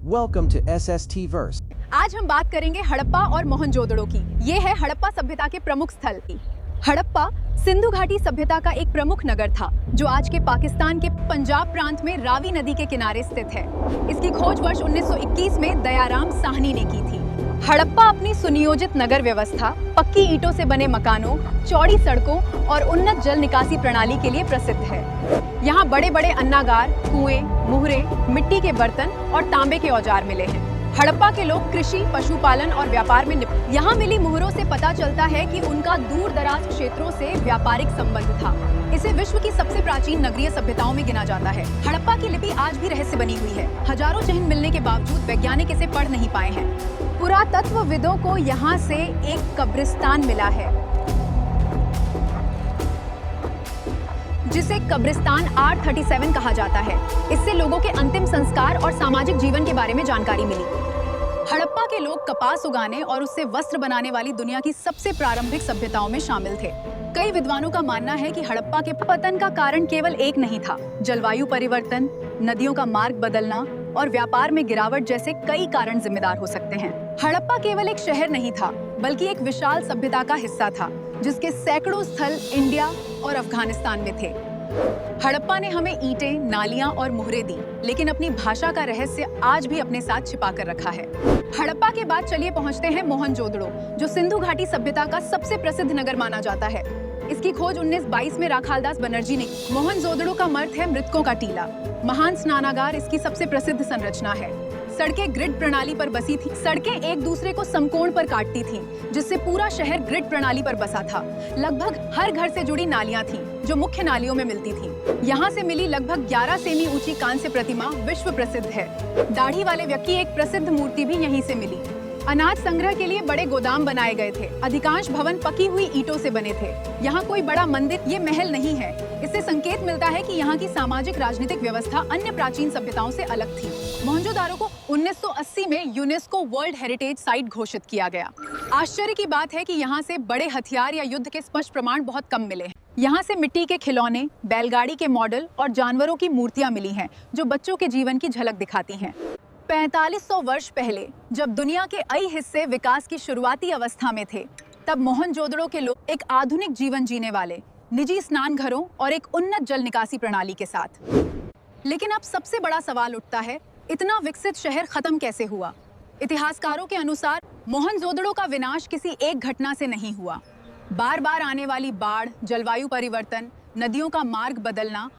Welcome to SST Verse. आज हम बात करेंगे हड़प्पा और मोहनजोदड़ो की। ये है हड़प्पा सभ्यता के प्रमुख स्थल। हड़प्पा सिंधु घाटी सभ्यता का एक प्रमुख नगर था जो आज के पाकिस्तान के पंजाब प्रांत में रावी नदी के किनारे स्थित है। इसकी खोज वर्ष 1921 में दयाराम साहनी ने की थी। हड़प्पा अपनी सुनियोजित नगर व्यवस्था, पक्की ईंटों से बने मकानों, चौड़ी सड़कों और उन्नत जल निकासी प्रणाली के लिए प्रसिद्ध है। यहाँ बड़े बड़े अन्नागार, कुएं, मुहरे, मिट्टी के बर्तन और तांबे के औजार मिले हैं। हड़प्पा के लोग कृषि, पशुपालन और व्यापार में यहाँ मिली मुहरों से पता चलता है कि उनका दूर दराज क्षेत्रों से व्यापारिक संबंध था। इसे विश्व की सबसे प्राचीन नगरीय सभ्यताओं में गिना जाता है। हड़प्पा की लिपि आज भी रहस्य बनी हुई है। हजारों चिन्ह मिलने के बावजूद वैज्ञानिक इसे पढ़ नहीं पाए हैं। पुरातत्वविदों को यहाँ से एक कब्रिस्तान मिला है जिसे कब्रिस्तान R37 कहा जाता है। इससे लोगों के अंतिम संस्कार और सामाजिक जीवन के बारे में जानकारी मिली। हड़प्पा के लोग कपास उगाने और उससे वस्त्र बनाने वाली दुनिया की सबसे प्रारंभिक सभ्यताओं में शामिल थे। कई विद्वानों का मानना है कि हड़प्पा के पतन का कारण केवल एक नहीं था। जलवायु परिवर्तन, नदियों का मार्ग बदलना और व्यापार में गिरावट जैसे कई कारण जिम्मेदार हो सकते हैं। हड़प्पा केवल एक शहर नहीं था, बल्कि एक विशाल सभ्यता का हिस्सा था, जिसके सैकड़ों स्थल इंडिया और अफगानिस्तान में थे। हड़प्पा ने हमें ईंटें, नालियां और मुहरे दी, लेकिन अपनी भाषा का रहस्य आज भी अपने साथ छिपा कर रखा है। हड़प्पा के बाद चलिए पहुंचते हैं मोहनजोदड़ो, जो सिंधु घाटी सभ्यता का सबसे प्रसिद्ध नगर माना जाता है। इसकी खोज 1922 में राखालदास बनर्जी ने की। मोहनजोदड़ो का अर्थ है मृतकों का टीला। महान स्नानागार इसकी सबसे प्रसिद्ध संरचना है। सड़कें ग्रिड प्रणाली पर बसी थी। सड़कें एक दूसरे को समकोण पर काटती थीं, जिससे पूरा शहर ग्रिड प्रणाली पर बसा था। लगभग हर घर से जुड़ी नालियां थीं, जो मुख्य नालियों में मिलती थीं। यहाँ से मिली लगभग 11 सेमी ऊंची कांस्य प्रतिमा विश्व प्रसिद्ध है। दाढ़ी वाले व्यक्ति की एक प्रसिद्ध मूर्ति भी यहीं से मिली। अनाज संग्रह के लिए बड़े गोदाम बनाए गए थे। अधिकांश भवन पकी हुई ईंटों से बने थे। यहाँ कोई बड़ा मंदिर, ये महल नहीं है। इससे संकेत मिलता है कि यहाँ की सामाजिक राजनीतिक व्यवस्था अन्य प्राचीन सभ्यताओं से अलग थी। मोहनजोदारो को 1980 में यूनेस्को वर्ल्ड हेरिटेज साइट घोषित किया गया। आश्चर्य की बात है कि यहाँ से बड़े हथियार या युद्ध के स्पष्ट प्रमाण बहुत कम मिले हैं। यहाँ से मिट्टी के खिलौने, बैलगाड़ी के मॉडल और जानवरों की मूर्तियां मिली हैं, जो बच्चों के जीवन की झलक दिखाती हैं। 4500 वर्ष पहले, जब दुनिया के कई हिस्से विकास की शुरुआती अवस्था में थे, तब मोहनजोदड़ो के लोग एक आधुनिक जीवन जीने वाले, निजी स्नान घरों और एक उन्नत जल निकासी प्रणाली के साथ। लेकिन अब सबसे बड़ा सवाल उठता है, इतना विकसित शहर खत्म कैसे हुआ? इतिहासकारों के अनुसार मोहनजोदड़ो का विनाश किसी एक घटना से नहीं हुआ। बार बार आने वाली बाढ़, जलवायु परिवर्तन, नदियों का मार्ग बदलना